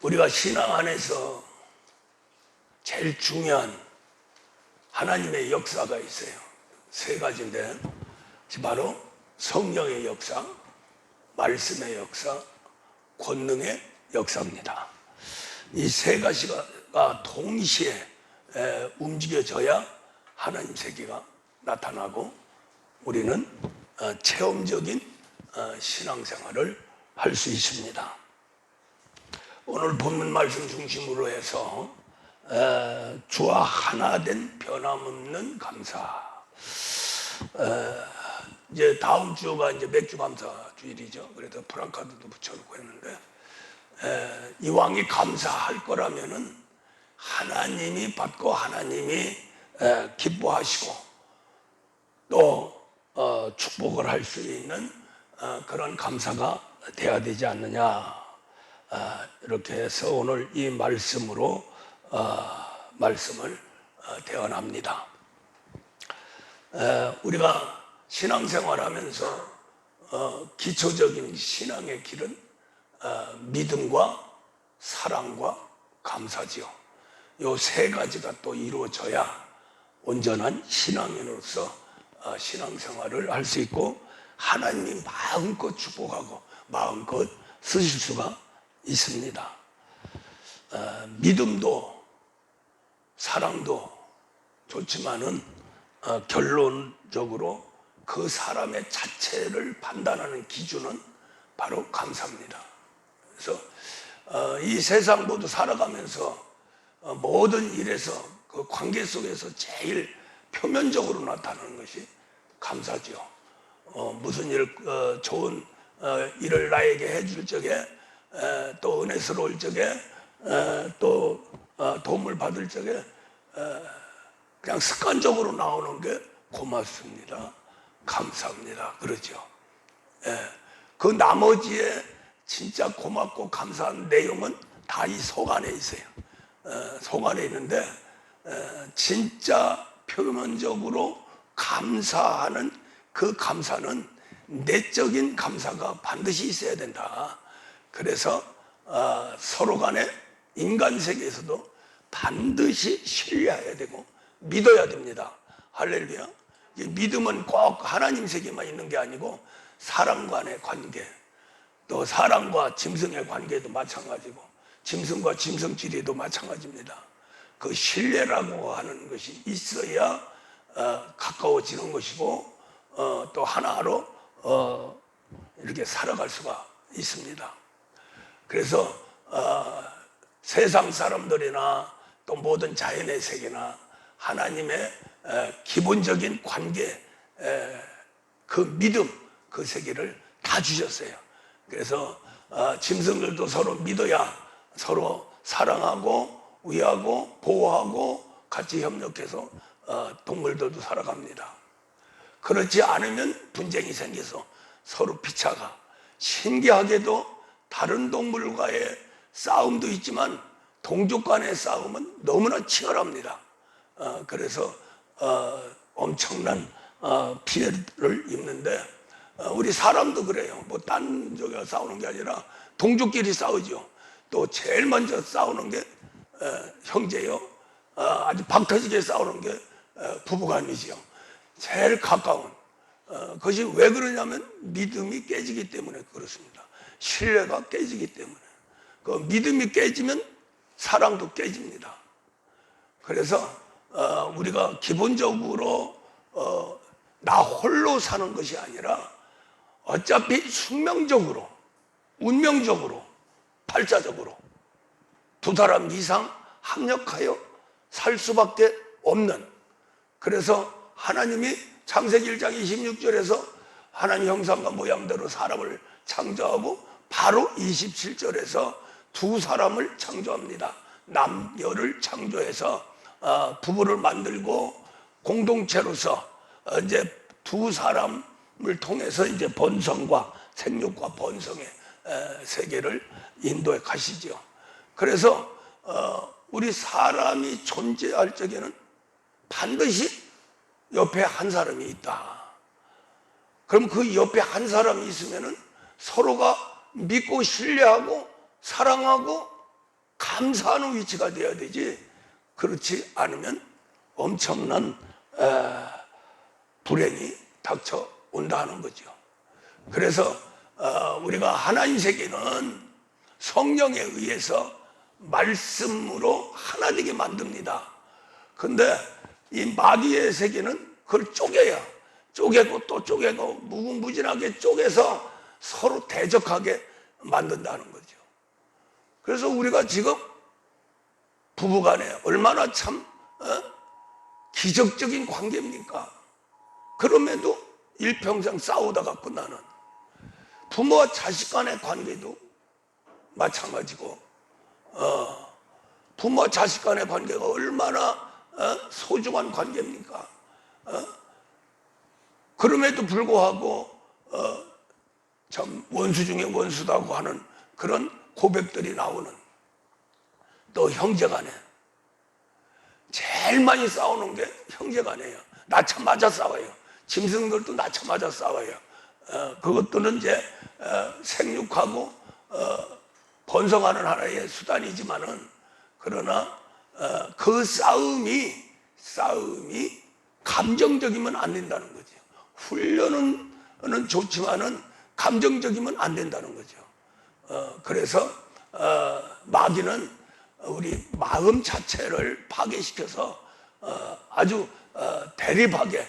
우리가 신앙 안에서 제일 중요한 하나님의 역사가 있어요. 세 가지인데 바로 성령의 역사, 말씀의 역사, 권능의 역사입니다. 이 세 가지가 동시에 움직여져야 하나님 세계가 나타나고 우리는 체험적인 신앙생활을 할 수 있습니다. 오늘 본문 말씀 중심으로 해서 주와 하나 된 변함없는 감사. 이제 다음 주가 이제 맥주 감사 주일이죠. 그래서 프랑카드도 붙여놓고 했는데 이왕이 감사할 거라면은 하나님이 받고 하나님이 기뻐하시고 또 축복을 할 수 있는 그런 감사가 돼야 되지 않느냐. 이렇게 해서 오늘 이 말씀으로 말씀을 대언합니다. 우리가 신앙생활하면서 기초적인 신앙의 길은 믿음과 사랑과 감사지요. 요 세 가지가 또 이루어져야 온전한 신앙인으로서 신앙생활을 할 수 있고 하나님이 마음껏 축복하고 마음껏 쓰실 수가 있습니다. 믿음도 사랑도 좋지만은 결론적으로 그 사람의 자체를 판단하는 기준은 바로 감사입니다. 그래서 이 세상 모두 살아가면서 모든 일에서 그 관계 속에서 제일 표면적으로 나타나는 것이 감사죠. 무슨 일, 좋은 일을 나에게 해줄 적에 또 은혜스러울 적에 또 도움을 받을 적에 그냥 습관적으로 나오는 게 고맙습니다, 감사합니다, 그러죠. 그 나머지에 진짜 고맙고 감사한 내용은 다 이 속 안에 있어요. 속 안에 있는데 진짜 표면적으로 감사하는 그 감사는 내적인 감사가 반드시 있어야 된다. 그래서 서로 간에 인간 세계에서도 반드시 신뢰해야 되고 믿어야 됩니다. 할렐루야. 믿음은 꼭 하나님 세계만 있는 게 아니고 사람 간의 관계, 또 사람과 짐승의 관계도 마찬가지고 짐승과 짐승끼리도 마찬가지입니다. 그 신뢰라고 하는 것이 있어야 가까워지는 것이고 또 하나로 이렇게 살아갈 수가 있습니다. 그래서 세상 사람들이나 또 모든 자연의 세계나 하나님의 기본적인 관계, 그 믿음, 그 세계를 다 주셨어요. 그래서 짐승들도 서로 믿어야 서로 사랑하고 위하고 보호하고 같이 협력해서 동물들도 살아갑니다. 그렇지 않으면 분쟁이 생겨서 서로 피차가, 신기하게도 다른 동물과의 싸움도 있지만 동족 간의 싸움은 너무나 치열합니다. 그래서 엄청난 피해를 입는데 우리 사람도 그래요. 뭐 딴 쪽에 싸우는 게 아니라 동족끼리 싸우죠. 또 제일 먼저 싸우는 게 형제요. 아주 박 터지게 싸우는 게 부부간이지요. 제일 가까운. 그것이 왜 그러냐면 믿음이 깨지기 때문에 그렇습니다. 신뢰가 깨지기 때문에. 그 믿음이 깨지면 사랑도 깨집니다. 그래서 우리가 기본적으로 나 홀로 사는 것이 아니라 어차피 숙명적으로, 운명적으로, 발자적으로 두 사람 이상 합력하여 살 수밖에 없는, 그래서 하나님이 창세기 1장 26절에서 하나님 형상과 모양대로 사람을 창조하고 바로 27절에서 두 사람을 창조합니다. 남녀를 창조해서 부부를 만들고 공동체로서 이제 두 사람을 통해서 이제 번성과 생육과 번성의 세계를 인도해 가시죠. 그래서 우리 사람이 존재할 적에는 반드시 옆에 한 사람이 있다. 그럼 그 옆에 한 사람이 있으면은 서로가 믿고 신뢰하고 사랑하고 감사하는 위치가 되어야 되지, 그렇지 않으면 엄청난 불행이 닥쳐온다 하는 거죠. 그래서 우리가 하나님 세계는 성령에 의해서 말씀으로 하나 되게 만듭니다. 근데 이 마귀의 세계는 그걸 쪼개고 또 쪼개고 무궁무진하게 쪼개서 서로 대적하게 만든다는 거죠. 그래서 우리가 지금 부부간에 얼마나 참 기적적인 관계입니까? 그럼에도 일평생 싸우다가 끝나는, 부모와 자식 간의 관계도 마찬가지고, 부모와 자식 간의 관계가 얼마나 소중한 관계입니까? 그럼에도 불구하고 참 원수 중에 원수다고 하는 그런 고백들이 나오는, 또 형제간에 제일 많이 싸우는 게 형제간이에요. 낳자마자 싸워요. 짐승들도 낳자마자 싸워요. 그것들은 이제 생육하고 번성하는 하나의 수단이지만은, 그러나 그 싸움이 감정적이면 안 된다는 거죠. 훈련은 좋지만은 감정적이면 안 된다는 거죠. 그래서 마귀는 우리 마음 자체를 파괴시켜서 아주 대립하게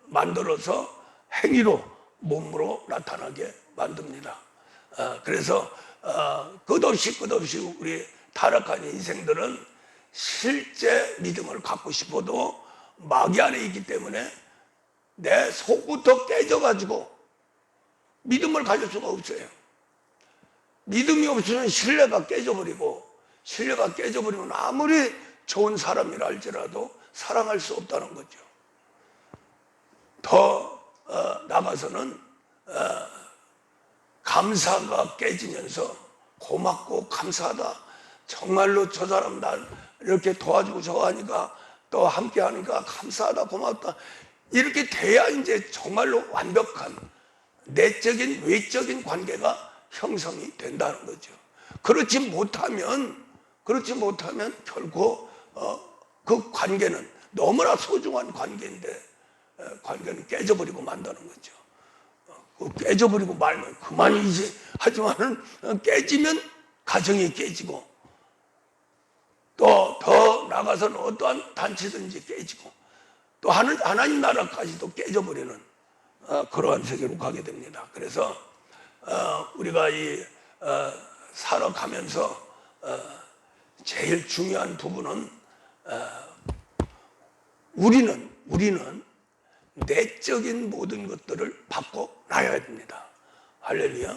만들어서 행위로, 몸으로 나타나게 만듭니다. 그래서 끝없이 우리 타락한 인생들은 실제 믿음을 갖고 싶어도 마귀 안에 있기 때문에 내 속부터 깨져가지고 믿음을 가질 수가 없어요. 믿음이 없으면 신뢰가 깨져버리고, 신뢰가 깨져버리면 아무리 좋은 사람이라 할지라도 사랑할 수 없다는 거죠. 더 나가서는 감사가 깨지면서 고맙고 감사하다, 정말로 저 사람 날 이렇게 도와주고 저거 하니까, 또 함께 하니까 감사하다, 고맙다, 이렇게 돼야 이제 정말로 완벽한 내적인 외적인 관계가 형성이 된다는 거죠. 그렇지 못하면 결코 그 관계는 너무나 소중한 관계인데 관계는 깨져버리고 만다는 거죠. 깨져버리고 말면 그만이지 하지만은 깨지면 가정이 깨지고, 또 더 나가서는 어떠한 단체든지 깨지고, 또 하나님 나라까지도 깨져버리는 그러한 세계로 가게 됩니다. 그래서 우리가 살아가면서 제일 중요한 부분은 우리는 내적인 모든 것들을 바꿔놔야 됩니다. 할렐루야.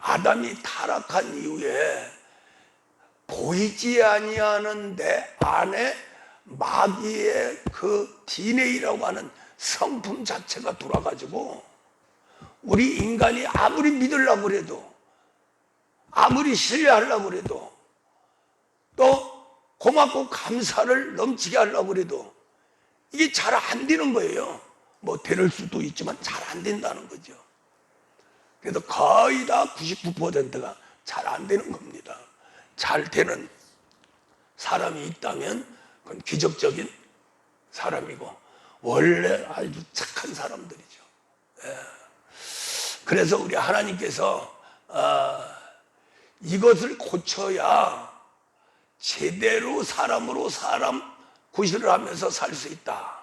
아담이 타락한 이후에 보이지 아니하는 내 안에 마귀의 그 DNA라고 하는 성품 자체가 돌아가지고, 우리 인간이 아무리 믿으려고 해도, 아무리 신뢰하려고 해도, 또 고맙고 감사를 넘치게 하려고 해도 이게 잘 안 되는 거예요. 뭐 될 수도 있지만 잘 안 된다는 거죠. 그래서 거의 다 99%가 잘 안 되는 겁니다. 잘 되는 사람이 있다면 그건 기적적인 사람이고, 원래 아주 착한 사람들이죠. 그래서 우리 하나님께서 이것을 고쳐야 제대로 사람으로 사람 구실을 하면서 살 수 있다.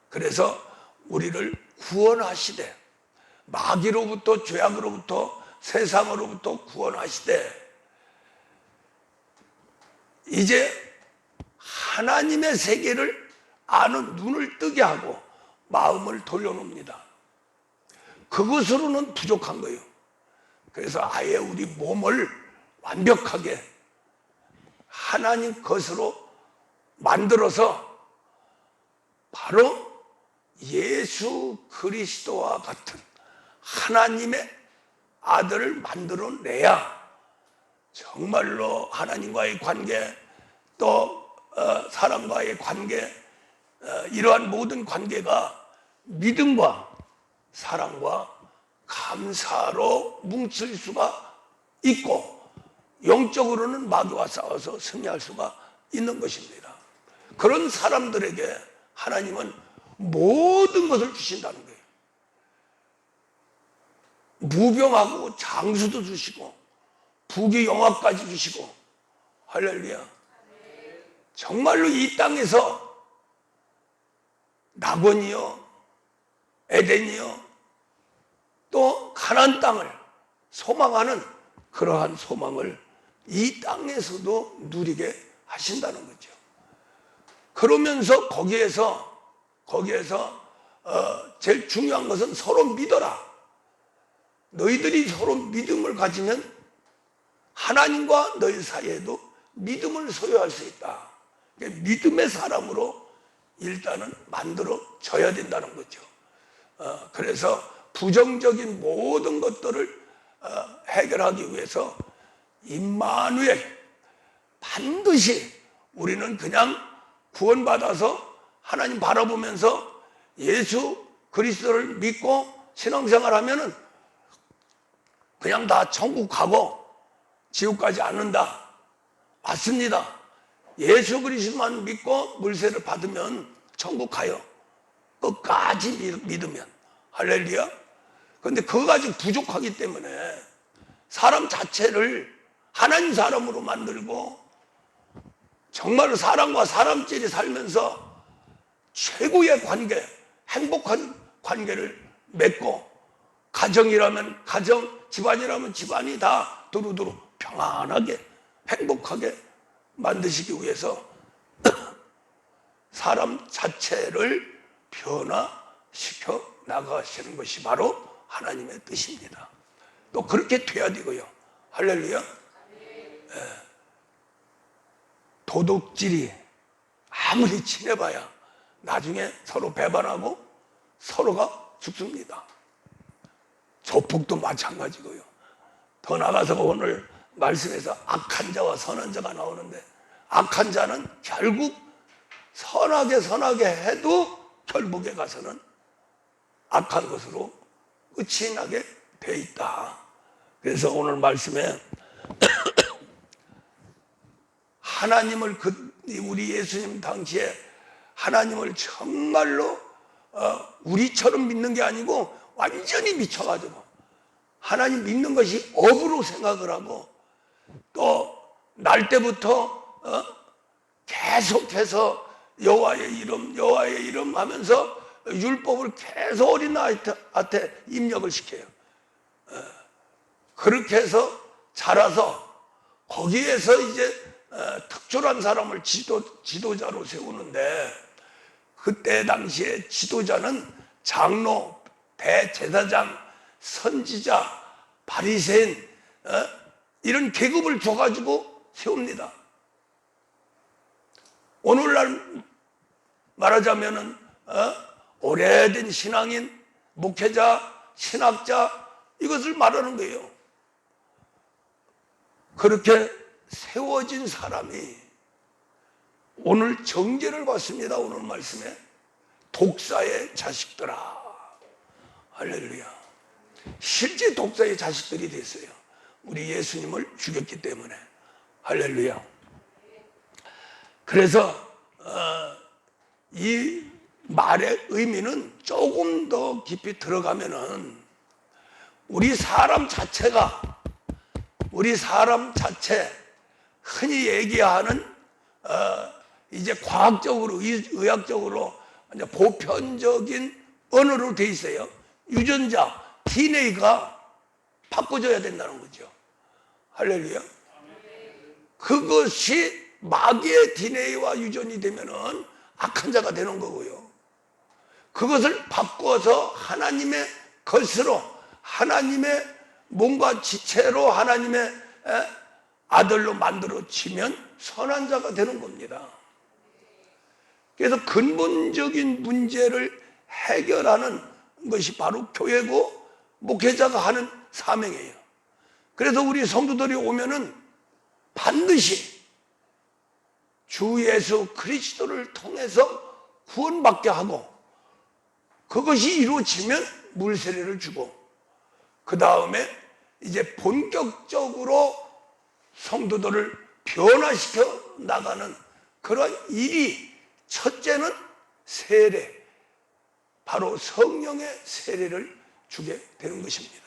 그래서 우리를 구원하시되, 마귀로부터, 죄악으로부터, 세상으로부터 구원하시되, 이제 하나님의 세계를 아는 눈을 뜨게 하고 마음을 돌려놓습니다. 그것으로는 부족한 거예요. 그래서 아예 우리 몸을 완벽하게 하나님 것으로 만들어서 바로 예수 그리스도와 같은 하나님의 아들을 만들어내야 정말로 하나님과의 관계, 또 사람과의 관계, 이러한 모든 관계가 믿음과 사랑과 감사로 뭉칠 수가 있고 영적으로는 마귀와 싸워서 승리할 수가 있는 것입니다. 그런 사람들에게 하나님은 모든 것을 주신다는 거예요. 무병하고 장수도 주시고 부귀영화까지 주시고, 할렐루야. 정말로 이 땅에서 낙원이요, 에덴이요, 또 가나안 땅을 소망하는 그러한 소망을 이 땅에서도 누리게 하신다는 거죠. 그러면서 거기에서 제일 중요한 것은 서로 믿어라. 너희들이 서로 믿음을 가지면 하나님과 너희 사이에도 믿음을 소유할 수 있다. 믿음의 사람으로 일단은 만들어져야 된다는 거죠. 그래서 부정적인 모든 것들을 해결하기 위해서 임마누엘, 반드시 우리는 그냥 구원받아서 하나님 바라보면서 예수 그리스도를 믿고 신앙생활하면은 그냥 다 천국 가고 지옥 가지 않는다. 맞습니다. 예수 그리스도만 믿고 물세를 받으면 천국 가요. 끝까지 믿으면. 할렐루야. 그런데 그거 가지고 부족하기 때문에 사람 자체를 하나님 사람으로 만들고 정말로 사람과 사람끼리 살면서 최고의 관계, 행복한 관계를 맺고, 가정이라면 가정, 집안이라면 집안이 다 두루두루 평안하게 행복하게 만드시기 위해서 사람 자체를 변화시켜 나가시는 것이 바로 하나님의 뜻입니다. 또 그렇게 돼야 되고요. 할렐루야. 도둑질이 아무리 친해봐야 나중에 서로 배반하고 서로가 죽습니다. 조폭도 마찬가지고요. 더 나가서 오늘 말씀에서 악한 자와 선한 자가 나오는데, 악한 자는 결국 선하게 해도 결국에 가서는 악한 것으로 끝이 나게 돼 있다. 그래서 오늘 말씀에 하나님을, 우리 예수님 당시에 하나님을 정말로 우리처럼 믿는 게 아니고 완전히 미쳐가지고 하나님 믿는 것이 업으로 생각을 하고, 또 날 때부터 계속해서 여호와의 이름 하면서 율법을 계속 어린아이한테 입력을 시켜요. 그렇게 해서 자라서 거기에서 이제 특출한 사람을 지도자로 세우는데, 그때 당시에 지도자는 장로, 대제사장, 선지자, 바리새인 이런 계급을 줘가지고 세웁니다. 오늘날 말하자면은 오래된 신앙인, 목회자, 신학자 이것을 말하는 거예요. 그렇게 세워진 사람이 오늘 정죄를 받습니다. 오늘 말씀에 독사의 자식들아. 할렐루야. 실제 독사의 자식들이 됐어요. 우리 예수님을 죽였기 때문에. 할렐루야. 그래서 이 말의 의미는 조금 더 깊이 들어가면은 우리 사람 자체 흔히 얘기하는 이제 과학적으로, 의학적으로 이제 보편적인 언어로 돼 있어요. 유전자, DNA가 바꿔줘야 된다는 거죠. 할렐루야. 그것이 마귀의 DNA와 유전이 되면은 악한 자가 되는 거고요. 그것을 바꿔서 하나님의 것으로, 하나님의 몸과 지체로 하나님의 아들로 만들어지면 선한 자가 되는 겁니다. 그래서 근본적인 문제를 해결하는 것이 바로 교회고 목회자가 하는 사명이에요. 그래서 우리 성도들이 오면은 반드시 주 예수 그리스도를 통해서 구원받게 하고, 그것이 이루어지면 물세례를 주고, 그 다음에 이제 본격적으로 성도들을 변화시켜 나가는 그런 일이, 첫째는 세례, 바로 성령의 세례를 주게 되는 것입니다.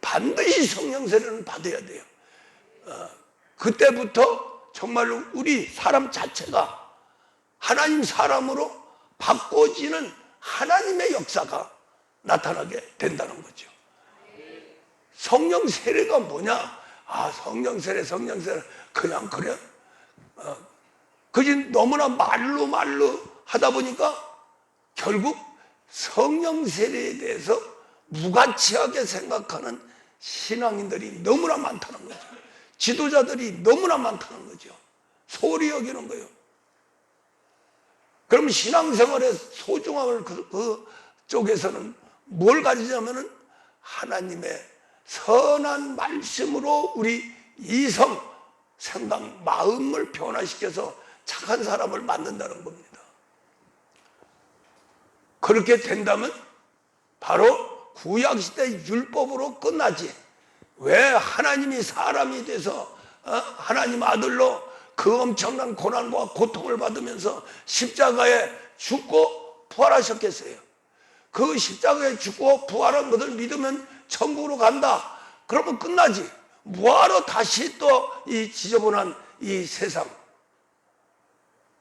반드시 성령 세례는 받아야 돼요. 그때부터 정말로 우리 사람 자체가 하나님 사람으로 바꿔지는 하나님의 역사가 나타나게 된다는 거죠. 성령 세례가 뭐냐? 성령 세례 그냥 그래. 그지 너무나 말로 하다 보니까 결국 성령 세례에 대해서 무가치하게 생각하는 신앙인들이 너무나 많다는 거죠. 지도자들이 너무나 많다는 거죠. 소홀히 여기는 거예요. 그럼 신앙생활의 소중함을 그 쪽에서는 뭘 가지냐면은 하나님의 선한 말씀으로 우리 이성, 생각, 마음을 변화시켜서 착한 사람을 만든다는 겁니다. 그렇게 된다면 바로 구약시대 율법으로 끝나지. 왜 하나님이 사람이 돼서 하나님 아들로 그 엄청난 고난과 고통을 받으면서 십자가에 죽고 부활하셨겠어요? 그 십자가에 죽고 부활한 것을 믿으면 천국으로 간다. 그러면 끝나지. 뭐하러 다시 또 이 지저분한 이 세상,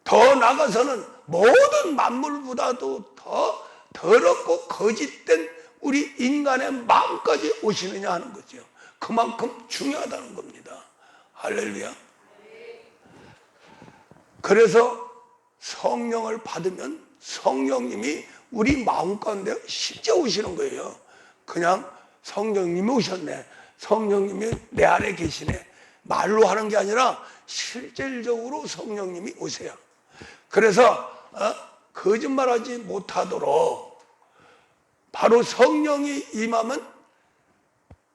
더 나아가서는 모든 만물보다도 더 더럽고 거짓된 우리 인간의 마음까지 오시느냐 하는 거죠. 그만큼 중요하다는 겁니다. 할렐루야. 그래서 성령을 받으면 성령님이 우리 마음 가운데 실제 오시는 거예요. 그냥 성령님이 오셨네, 성령님이 내 안에 계시네, 말로 하는 게 아니라 실질적으로 성령님이 오세요. 그래서 거짓말하지 못하도록 바로 성령이 임하면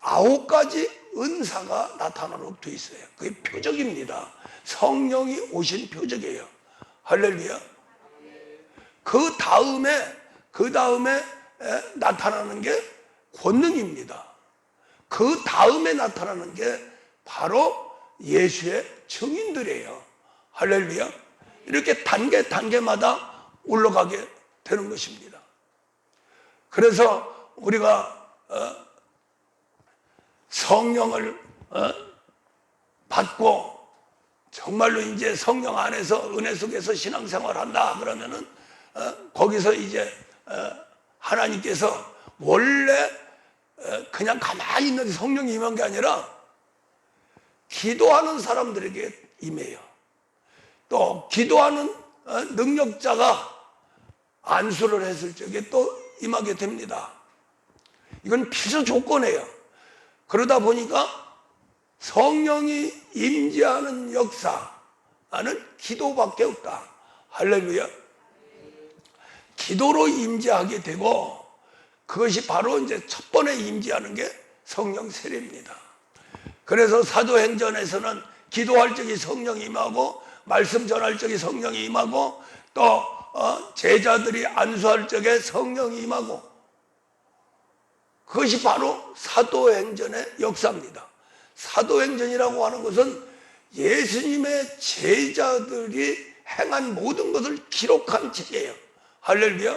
9가지 은사가 나타나도록 되어 있어요. 그게 표적입니다. 성령이 오신 표적이에요. 할렐루야. 그 다음에 나타나는 게 권능입니다. 그 다음에 나타나는 게 바로 예수의 증인들이에요. 할렐루야. 이렇게 단계마다 올라가게 되는 것입니다. 그래서 우리가 성령을 받고 정말로 이제 성령 안에서 은혜 속에서 신앙생활 한다 그러면은 거기서 이제 하나님께서 원래 그냥 가만히 있는 성령이 임한 게 아니라 기도하는 사람들에게 임해요. 또 기도하는 능력자가 안수를 했을 적에 또 임하게 됩니다. 이건 필수 조건이에요. 그러다 보니까 성령이 임재하는 역사는 기도밖에 없다. 할렐루야. 기도로 임재하게 되고, 그것이 바로 이제 첫 번에 임재하는 게 성령 세례입니다. 그래서 사도행전에서는 기도할 적에 성령이 임하고, 말씀 전할 적에 성령이 임하고, 또 제자들이 안수할 적에 성령이 임하고, 그것이 바로 사도행전의 역사입니다. 사도행전이라고 하는 것은 예수님의 제자들이 행한 모든 것을 기록한 책이에요. 할렐루야.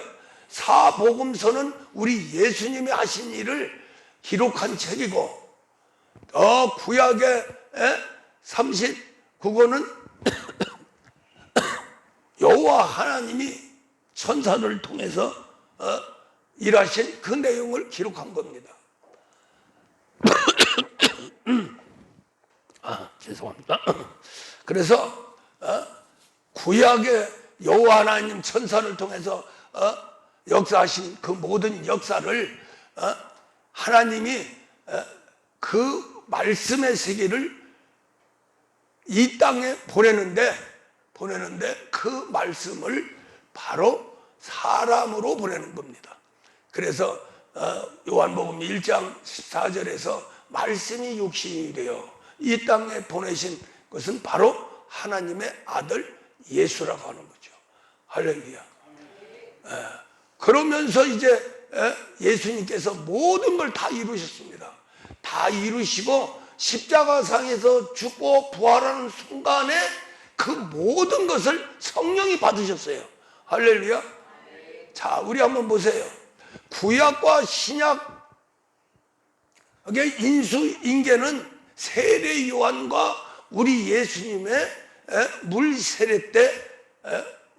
사복음서는 우리 예수님이 하신 일을 기록한 책이고, 구약의 39권은 여호와 하나님이 천사를 통해서 일하신 그 내용을 기록한 겁니다. 죄송합니다. 그래서 구약의 여호와 하나님 천사를 통해서 역사하신 그 모든 역사를 하나님이 그 말씀의 세계를 이 땅에 보내는데 그 말씀을 바로 사람으로 보내는 겁니다. 그래서 요한복음 1장 14절에서 말씀이 육신이 되어 이 땅에 보내신 것은 바로 하나님의 아들 예수라고 하는 거죠. 할렐루야. 그러면서 이제 예수님께서 모든 걸 다 이루셨습니다. 다 이루시고 십자가상에서 죽고 부활하는 순간에 그 모든 것을 성령이 받으셨어요. 할렐루야. 자, 우리 한번 보세요. 구약과 신약, 인수인계는 세례 요한과 우리 예수님의 물 세례 때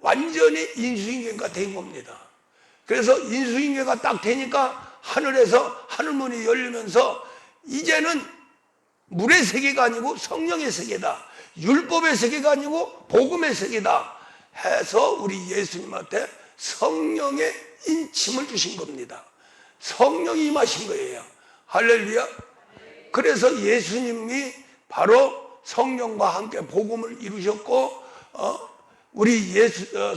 완전히 인수인계가 된 겁니다. 그래서 인수인계가 딱 되니까 하늘에서 하늘문이 열리면서 이제는 물의 세계가 아니고 성령의 세계다, 율법의 세계가 아니고 복음의 세계다 해서 우리 예수님한테 성령의 인침을 주신 겁니다. 성령이 임하신 거예요. 할렐루야. 그래서 예수님이 바로 성령과 함께 복음을 이루셨고, 우리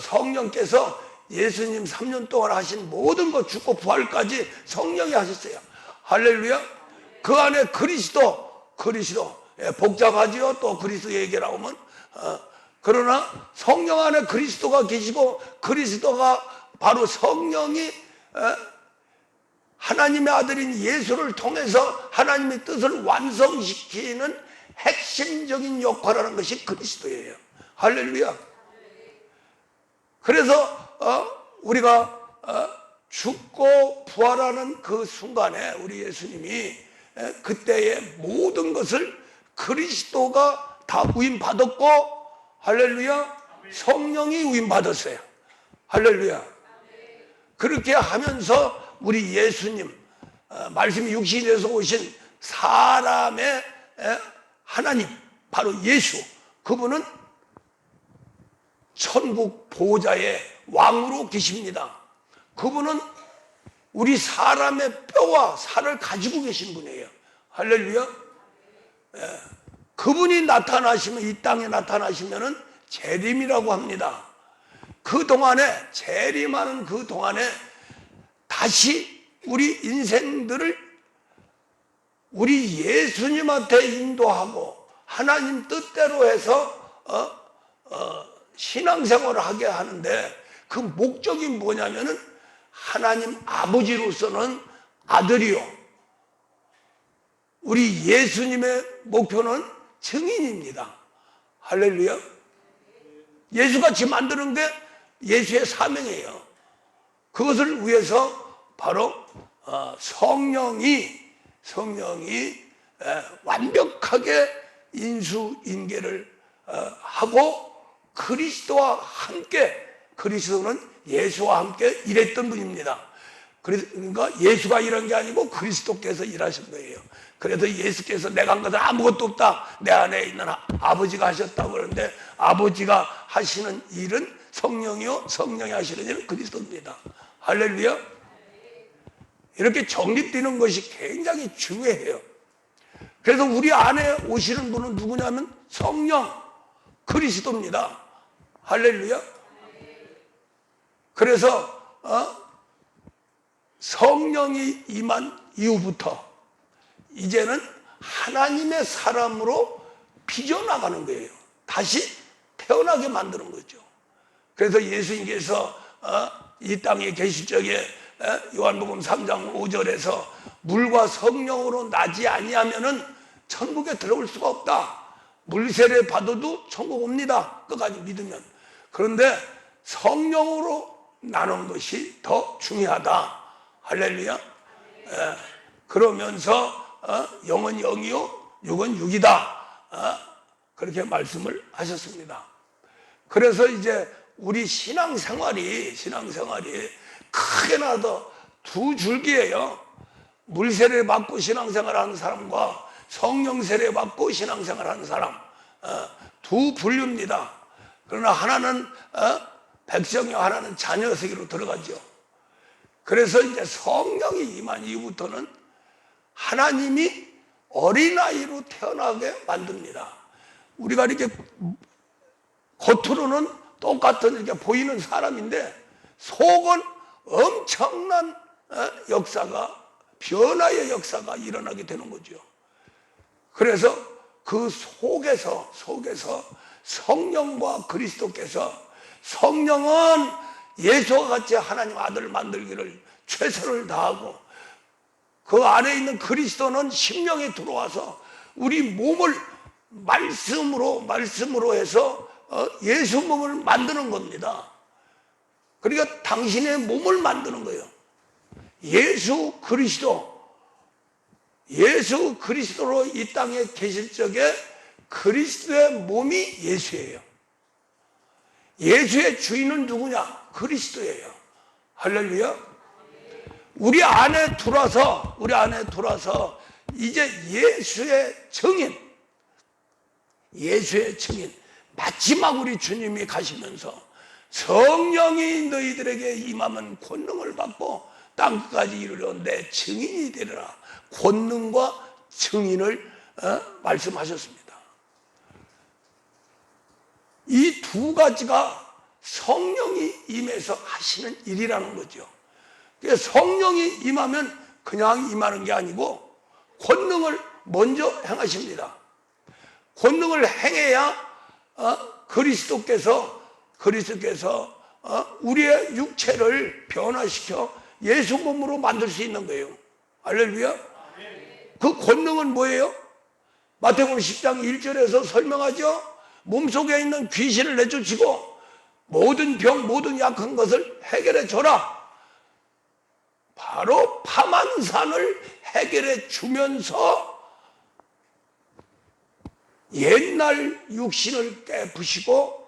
성령께서 예수님 3년 동안 하신 모든 것, 죽고 부활까지 성령이 하셨어요. 할렐루야. 그 안에 그리스도, 복잡하지요. 또 그리스도 얘기를 하면, 그러나 성령 안에 그리스도가 계시고, 그리스도가 바로 성령이 하나님의 아들인 예수를 통해서 하나님의 뜻을 완성시키는 핵심적인 역할을 하는 것이 그리스도예요. 할렐루야. 그래서 우리가 죽고 부활하는 그 순간에 우리 예수님이 그때의 모든 것을 그리스도가 다 위임받았고, 할렐루야, 성령이 위임받았어요. 할렐루야. 그렇게 하면서 우리 예수님, 말씀이 육신이 돼서 오신 사람의 하나님, 바로 예수, 그분은 천국 보좌의 왕으로 계십니다. 그분은 우리 사람의 뼈와 살을 가지고 계신 분이에요. 할렐루야. 그분이 나타나시면, 이 땅에 나타나시면은 재림이라고 합니다. 그동안에, 재림하는 그 동안에 다시 우리 인생들을 우리 예수님한테 인도하고 하나님 뜻대로 해서 신앙생활을 하게 하는데, 그 목적이 뭐냐면은 하나님 아버지로서는 아들이요, 우리 예수님의 목표는 증인입니다. 할렐루야. 예수같이 만드는 게 예수의 사명이에요. 그것을 위해서 바로 성령이 완벽하게 인수인계를 하고 그리스도와 함께, 그리스도는 예수와 함께 일했던 분입니다. 그러니까 예수가 일한 게 아니고 그리스도께서 일하신 거예요. 그래서 예수께서 내가 한 것은 아무것도 없다, 내 안에 있는 아버지가 하셨다고 그러는데, 아버지가 하시는 일은 성령이요, 성령이 하시는 일은 그리스도입니다. 할렐루야. 이렇게 정립되는 것이 굉장히 중요해요. 그래서 우리 안에 오시는 분은 누구냐면 성령, 그리스도입니다. 할렐루야. 그래서 성령이 임한 이후부터 이제는 하나님의 사람으로 빚어나가는 거예요. 다시 태어나게 만드는 거죠. 그래서 예수님께서 이 땅에 계실 적에 요한복음 3장 5절에서 물과 성령으로 나지 아니하면은 천국에 들어올 수가 없다. 물세례 받아도 천국 옵니다, 끝까지 믿으면. 그런데 성령으로 나눈 것이 더 중요하다. 할렐루야. 그러면서 영은 영이요 육은 육이다, 그렇게 말씀을 하셨습니다. 그래서 이제 우리 신앙생활이 크게 나도 두 줄기예요. 물세례 받고 신앙생활하는 사람과 성령 세례 받고 신앙생활하는 사람, 두 분류입니다. 그러나 하나는 백성이요, 하나는 자녀 세계로 들어가죠. 그래서 이제 성령이 임한 이후부터는 하나님이 어린아이로 태어나게 만듭니다. 우리가 이렇게 겉으로는 똑같은 이렇게 보이는 사람인데 속은 엄청난 역사가, 변화의 역사가 일어나게 되는 거죠. 그래서 그 속에서 성령과 그리스도께서, 성령은 예수와 같이 하나님 아들을 만들기를 최선을 다하고 그 안에 있는 그리스도는 심령에 들어와서 우리 몸을 말씀으로 해서 예수 몸을 만드는 겁니다. 그러니까 당신의 몸을 만드는 거예요. 예수 그리스도로 이 땅에 계실 적에 그리스도의 몸이 예수예요. 예수의 주인은 누구냐? 그리스도예요. 할렐루야. 우리 안에 들어와서 이제 예수의 증인 마지막 우리 주님이 가시면서 성령이 너희들에게 임하면 권능을 받고 땅끝까지 이르러 내 증인이 되리라. 권능과 증인을 말씀하셨습니다. 이 두 가지가 성령이 임해서 하시는 일이라는 거죠. 성령이 임하면 그냥 임하는 게 아니고 권능을 먼저 행하십니다. 권능을 행해야 그리스도께서 우리의 육체를 변화시켜 예수 몸으로 만들 수 있는 거예요. 할렐루야. 그 권능은 뭐예요? 마태복음 10장 1절에서 설명하죠. 몸속에 있는 귀신을 내쫓고 모든 병, 모든 약한 것을 해결해 줘라. 바로 파만산을 해결해 주면서 옛날 육신을 깨부시고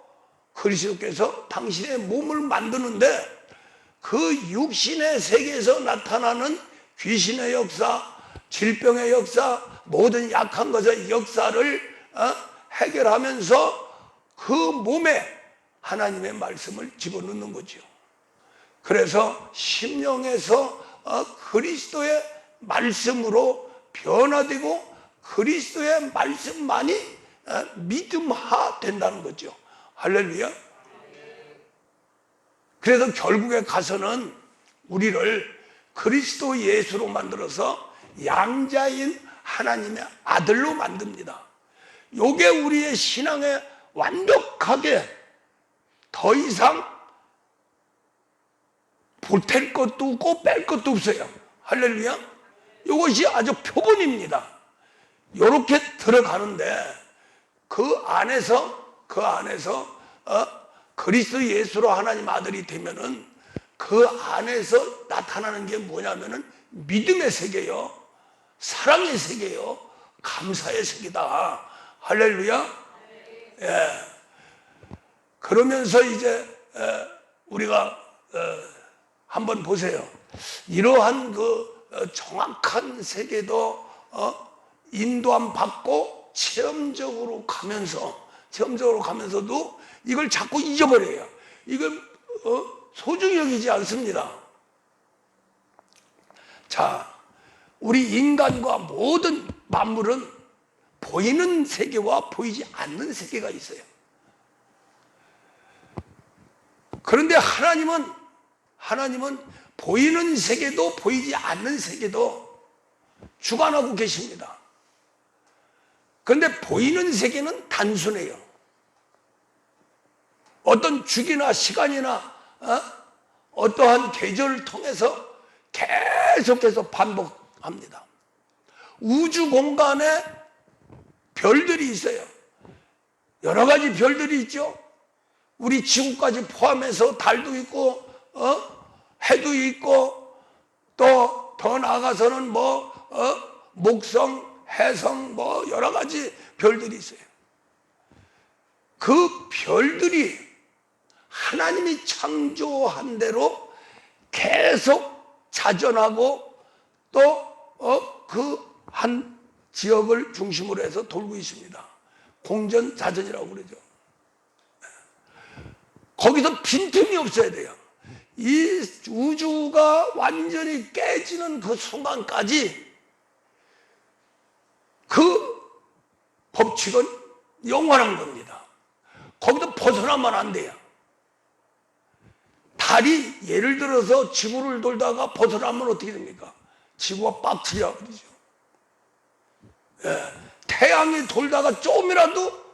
그리스도께서 당신의 몸을 만드는데 그 육신의 세계에서 나타나는 귀신의 역사, 질병의 역사, 모든 약한 것의 역사를 해결하면서 그 몸에 하나님의 말씀을 집어넣는 거죠. 그래서 심령에서 그리스도의 말씀으로 변화되고 그리스도의 말씀만이 믿음화 된다는 거죠. 할렐루야. 그래서 결국에 가서는 우리를 그리스도 예수로 만들어서 양자인 하나님의 아들로 만듭니다. 이게 우리의 신앙에 완벽하게 더 이상 보탤 것도 없고 뺄 것도 없어요. 할렐루야. 이것이 아주 표본입니다. 이렇게 들어가는데 그 안에서 그리스도 예수로 하나님 아들이 되면은 그 안에서 나타나는 게 뭐냐면은 믿음의 세계요, 사랑의 세계요, 감사의 세계다. 할렐루야. 예. 그러면서 이제 우리가 한번 보세요. 이러한 그 정확한 세계도 인도함 받고 체험적으로 가면서도 이걸 자꾸 잊어버려요. 이걸 소중히 여기지 않습니다. 자, 우리 인간과 모든 만물은 보이는 세계와 보이지 않는 세계가 있어요. 그런데 하나님은 보이는 세계도 보이지 않는 세계도 주관하고 계십니다. 그런데 보이는 세계는 단순해요. 어떤 주기나 시간이나 어떠한 계절을 통해서 계속해서 반복합니다. 우주 공간에 별들이 있어요. 여러 가지 별들이 있죠. 우리 지구까지 포함해서 달도 있고 해도 있고 또 더 나아가서는 목성, 해성 여러 가지 별들이 있어요. 그 별들이 하나님이 창조한 대로 계속 자전하고 또 그 한 지역을 중심으로 해서 돌고 있습니다. 공전자전이라고 그러죠. 거기서 빈틈이 없어야 돼요. 이 우주가 완전히 깨지는 그 순간까지 그 법칙은 영원한 겁니다. 거기서 벗어나면 안 돼요. 달이 예를 들어서 지구를 돌다가 벗어나면 어떻게 됩니까? 지구가 빡치려 그러죠. 예. 태양이 돌다가 조금이라도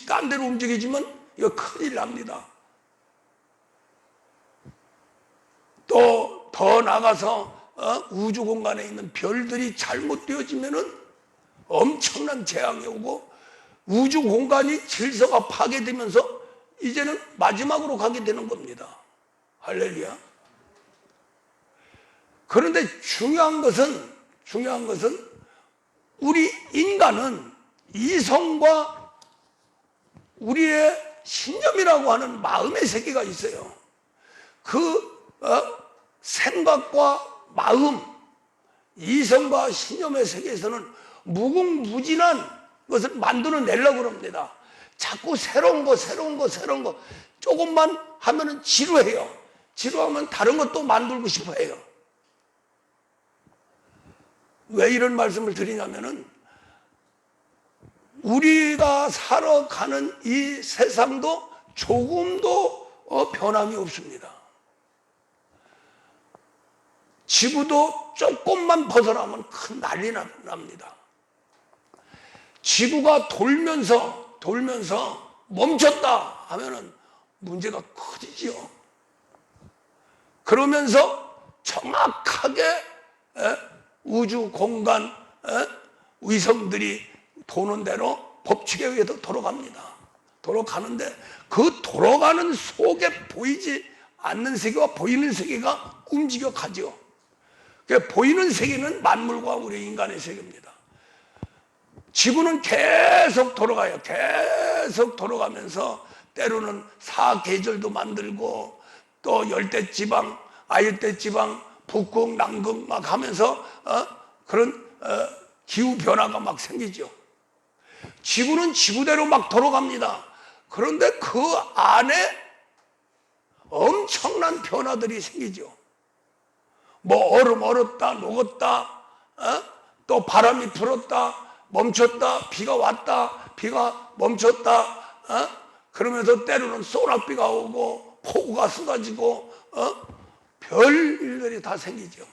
딴 데로 움직이지만 이거 큰일 납니다. 또 또 더 나가서 우주 공간에 있는 별들이 잘못되어지면은 엄청난 재앙이 오고 우주 공간이 질서가 파괴되면서 이제는 마지막으로 가게 되는 겁니다. 할렐루야. 그런데 중요한 것은 우리 인간은 이성과 우리의 신념이라고 하는 마음의 세계가 있어요. 그 생각과 마음, 이성과 신념의 세계에서는 무궁무진한 것을 만들어내려고 합니다. 자꾸 새로운 거 조금만 하면은 지루해요. 지루하면 다른 것도 만들고 싶어 해요. 왜 이런 말씀을 드리냐면은 우리가 살아가는 이 세상도 조금도 변함이 없습니다. 지구도 조금만 벗어나면 큰 난리 납니다. 지구가 돌면서 멈췄다 하면은 문제가 커지지요. 그러면서 정확하게 우주 공간 위성들이 도는 대로 법칙에 의해서 돌아갑니다. 돌아가는데 그 돌아가는 속에 보이지 않는 세계와 보이는 세계가 움직여 가죠. 보이는 세계는 만물과 우리 인간의 세계입니다. 지구는 계속 돌아가요. 계속 돌아가면서 때로는 사계절도 만들고 또 열대지방, 아열대지방, 북극, 남극 막 하면서 그런 기후 변화가 막 생기죠. 지구는 지구대로 막 돌아갑니다. 그런데 그 안에 엄청난 변화들이 생기죠. 뭐 얼음 얼었다, 녹았다, 또 바람이 불었다, 멈췄다, 비가 왔다, 비가 멈췄다, 그러면서 때로는 소낙비가 오고 폭우가 쏟아지고 별일들이 다 생기죠.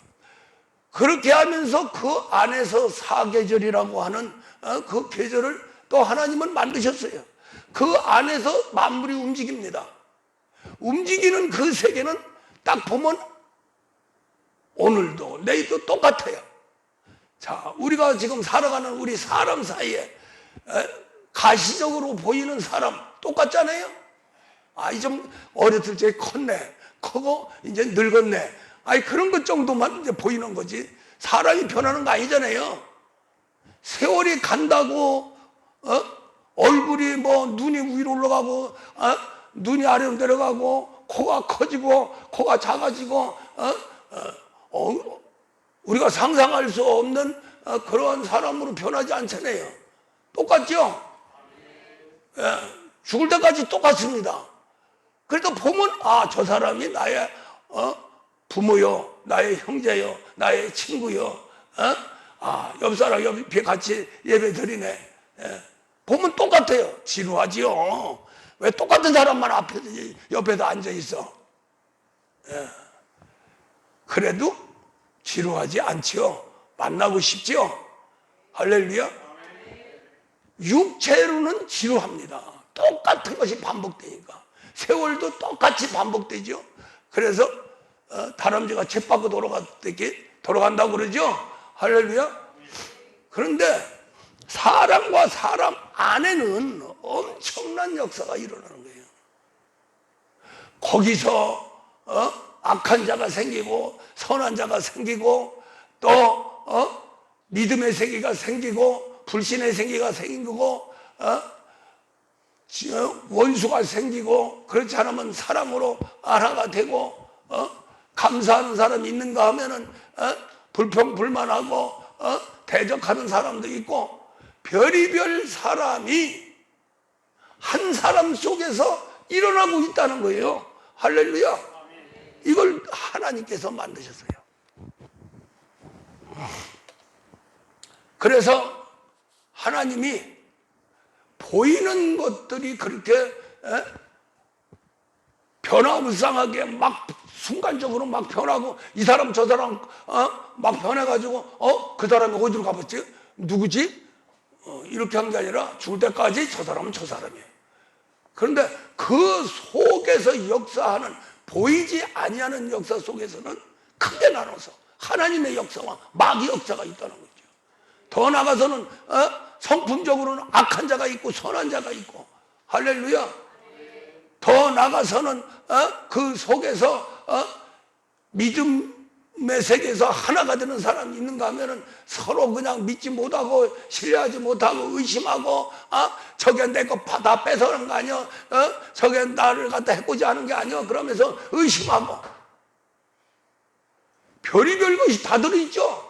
그렇게 하면서 그 안에서 사계절이라고 하는 그 계절을 또 하나님은 만드셨어요. 그 안에서 만물이 움직입니다. 움직이는 그 세계는 딱 보면 오늘도 내일도 똑같아요. 자, 우리가 지금 살아가는 우리 사람 사이에 가시적으로 보이는 사람 똑같잖아요. 이 좀 어렸을 때 컸네, 크고 이제 늙었네, 그런 것 정도만 이제 보이는 거지 사람이 변하는 거 아니잖아요. 세월이 간다고 얼굴이 뭐 눈이 위로 올라가고 눈이 아래로 내려가고 코가 커지고 코가 작아지고 우리가 상상할 수 없는 그러한 사람으로 변하지 않잖아요. 똑같죠? 죽을 때까지 똑같습니다. 그러니까 보면 저 사람이 나의 부모요, 나의 형제요, 나의 친구요, 옆 사람 옆에 같이 예배 드리네. 보면 똑같아요. 지루하지요. 왜 똑같은 사람만 옆에도 앉아 있어? 그래도 지루하지 않지요. 만나고 싶지요. 할렐루야. 육체로는 지루합니다. 똑같은 것이 반복되니까. 세월도 똑같이 반복되죠. 그래서 다람쥐가 책 밖으로 돌아간다고 그러죠. 할렐루야. 그런데 사람과 사람 안에는 엄청난 역사가 일어나는 거예요. 거기서 악한 자가 생기고 선한 자가 생기고 또 믿음의 세계가 생기고 불신의 세계가 생기고 원수가 생기고 그렇지 않으면 사랑으로 하나가 되고 감사하는 사람이 있는가 하면은 불평불만하고 대적하는 사람도 있고 별의별 사람이 한 사람 속에서 일어나고 있다는 거예요. 할렐루야. 이걸 하나님께서 만드셨어요. 그래서 하나님이 보이는 것들이 그렇게 변화무쌍하게 막 순간적으로 막 변하고 이 사람 저 사람 막 변해가지고 그 사람이 어디로 가봤지? 누구지? 이렇게 한 게 아니라 죽을 때까지 저 사람은 저 사람이에요. 그런데 그 속에서 역사하는 보이지 아니하는 역사 속에서는 크게 나눠서 하나님의 역사와 마귀 역사가 있다는 거죠. 더 나아가서는 성품적으로는 악한 자가 있고 선한 자가 있고, 할렐루야. 더 나아가서는 그 속에서 믿음의 세계에서 하나가 되는 사람이 있는가 하면은 서로 그냥 믿지 못하고 신뢰하지 못하고 의심하고, 저게 내 거 다 뺏어가는 거 아니야? 저게 나를 갖다 해보지 않은 게 아니야? 그러면서 의심하고, 별의별 것이 다 들어있죠.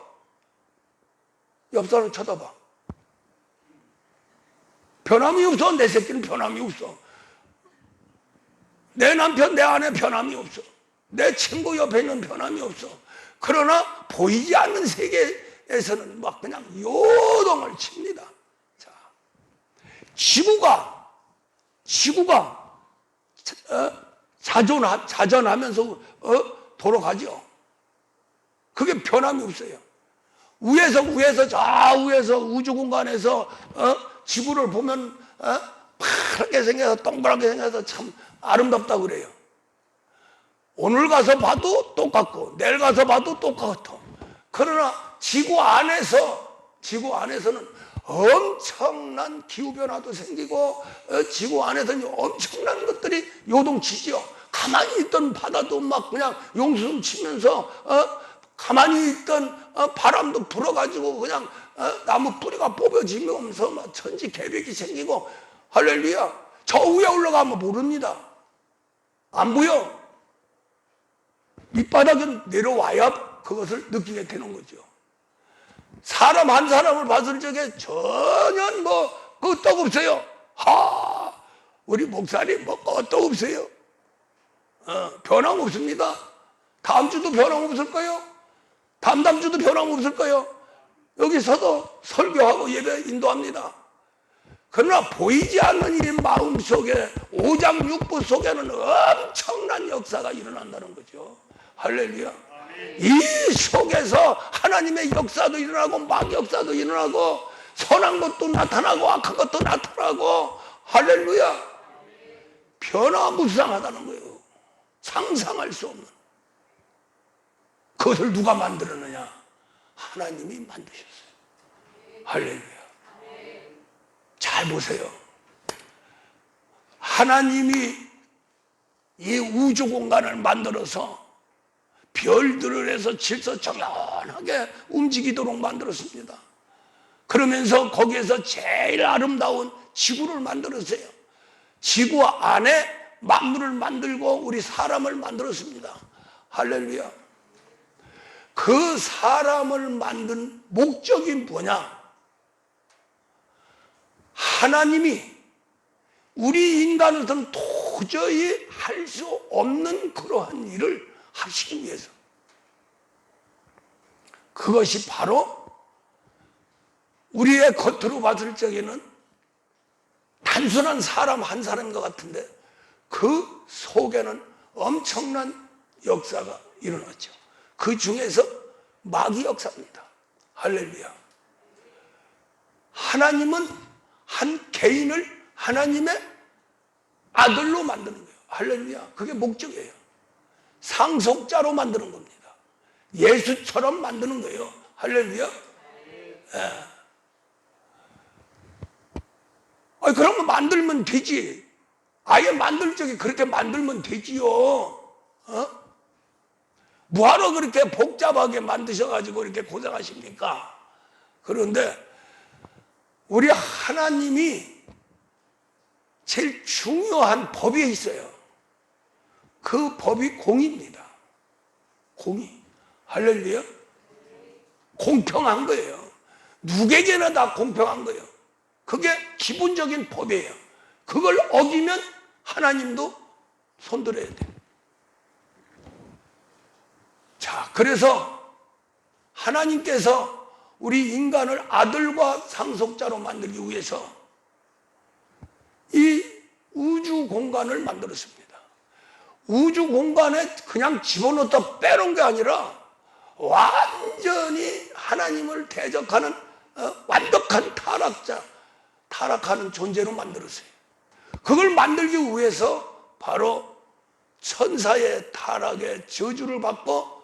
옆 사람 쳐다봐. 변함이 없어. 내 새끼는 변함이 없어. 내 남편, 내 아내 변함이 없어. 내 친구 옆에 있는 변함이 없어. 그러나 보이지 않는 세계에서는 막 그냥 요동을 칩니다. 자, 지구가 자전하면서 돌아가죠. 그게 변함이 없어요. 위에서 저 위에서 우주 공간에서 지구를 보면 파랗게 생겨서 동그랗게 생겨서 참 아름답다고 그래요. 오늘 가서 봐도 똑같고 내일 가서 봐도 똑같아. 그러나 지구 안에서는 엄청난 기후변화도 생기고 지구 안에서는 엄청난 것들이 요동치죠. 가만히 있던 바다도 막 그냥 용수를 치면서 가만히 있던 바람도 불어가지고 그냥 나무 뿌리가 뽑여지면서 막 천지 계백이 생기고, 할렐루야. 저 위에 올라가면 모릅니다. 안 보여. 밑바닥은 내려와야 그것을 느끼게 되는 거죠. 사람 한 사람을 봤을 적에 전혀 끄떡 없어요. 우리 목사님 끄떡 없어요. 변함 없습니다. 다음 주도 변함 없을 거예요. 다음 주도 변함 없을 거예요. 여기 서도 설교하고 예배 인도합니다. 그러나 보이지 않는 이 마음속에 오장육부 속에는 엄청난 역사가 일어난다는 거죠. 할렐루야. 이 속에서 하나님의 역사도 일어나고 마귀 역사도 일어나고 선한 것도 나타나고 악한 것도 나타나고, 할렐루야. 변화무쌍하다는 거예요. 상상할 수 없는. 그것을 누가 만들었느냐? 하나님이 만드셨어요. 할렐루야. 잘 보세요. 하나님이 이 우주 공간을 만들어서 별들을 해서 질서정연하게 움직이도록 만들었습니다. 그러면서 거기에서 제일 아름다운 지구를 만들었어요. 지구 안에 만물을 만들고 우리 사람을 만들었습니다. 할렐루야. 그 사람을 만든 목적이 뭐냐? 하나님이 우리 인간으로서는 도저히 할 수 없는 그러한 일을 하시기 위해서. 그것이 바로 우리의 겉으로 봤을 적에는 단순한 사람 한 사람인 것 같은데 그 속에는 엄청난 역사가 일어났죠. 그 중에서 마귀 역사입니다. 할렐루야. 하나님은 한 개인을 하나님의 아들로 만드는 거예요. 할렐루야. 그게 목적이에요. 상속자로 만드는 겁니다. 예수처럼 만드는 거예요. 할렐루야. 예. 그러면 만들면 되지. 아예 만들 적에 그렇게 만들면 되지요. 뭐하러 그렇게 복잡하게 만드셔가지고 이렇게 고생하십니까? 그런데 우리 하나님이 제일 중요한 법이 있어요. 그 법이 공의입니다. 공의. 할렐루야. 공평한 거예요. 누구에게나 다 공평한 거예요. 그게 기본적인 법이에요. 그걸 어기면 하나님도 손들어야 돼요. 자, 그래서 하나님께서 우리 인간을 아들과 상속자로 만들기 위해서 이 우주 공간을 만들었습니다. 우주 공간에 그냥 집어넣다 빼놓은 게 아니라 완전히 하나님을 대적하는 완벽한 타락하는 존재로 만들었어요. 그걸 만들기 위해서 바로 천사의 타락의 저주를 받고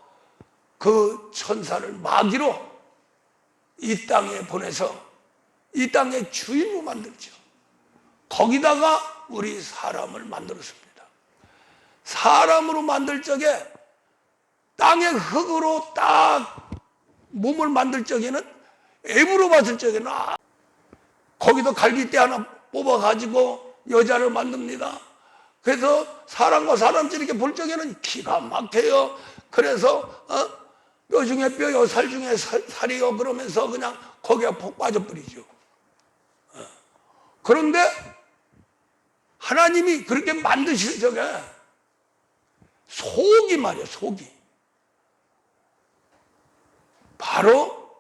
그 천사를 마귀로 이 땅에 보내서 이 땅의 주인으로 만들죠. 거기다가 우리 사람을 만들었습니다. 사람으로 만들 적에 땅의 흙으로 딱 몸을 만들 적에는, 앱으로 봤을 적에는 거기도 갈빗대 하나 뽑아가지고 여자를 만듭니다. 그래서 사람과 사람들 이렇게 볼 적에는 기가 막혀요. 그래서 뼈 중에 뼈요, 살 중에 살이요, 그러면서 그냥 거기에 폭 빠져버리죠. 그런데 하나님이 그렇게 만드실 적에 속이 말이에요, 속이. 바로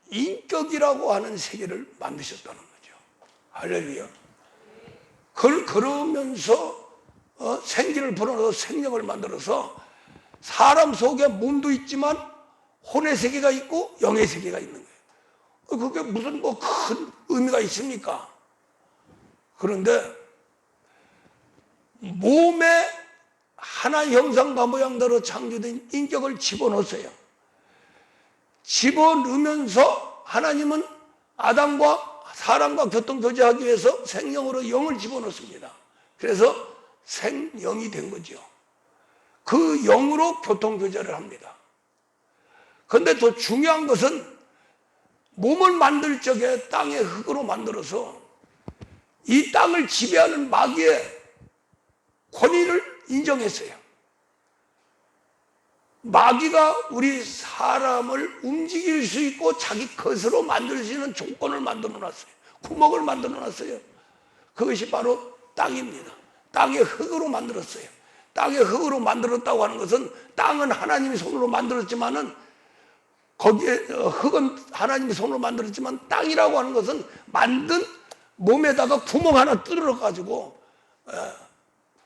인격이라고 하는 세계를 만드셨다는 거죠. 할렐루야. 그러면서 생기를 불어넣어서 생명을 만들어서 사람 속에 몸도 있지만 혼의 세계가 있고 영의 세계가 있는 거예요. 그게 무슨 뭐 큰 의미가 있습니까? 그런데 몸에 하나의 형상과 모양대로 창조된 인격을 집어넣었어요. 집어넣으면서 하나님은 아담과 사람과 교통교제하기 위해서 생명으로 영을 집어넣습니다. 그래서 생영이 된 거죠. 그 영으로 교통교제를 합니다. 그런데 더 중요한 것은 몸을 만들 적에 땅의 흙으로 만들어서 이 땅을 지배하는 마귀의 권위를 인정했어요. 마귀가 우리 사람을 움직일 수 있고 자기 것으로 만들 수 있는 조건을 만들어 놨어요. 구멍을 만들어 놨어요. 그것이 바로 땅입니다. 땅의 흙으로 만들었어요. 땅의 흙으로 만들었다고 하는 것은 땅은 하나님이 손으로 만들었지만은 거기에 흙은 하나님이 손으로 만들었지만 땅이라고 하는 것은 만든 몸에다가 구멍 하나 뚫어 가지고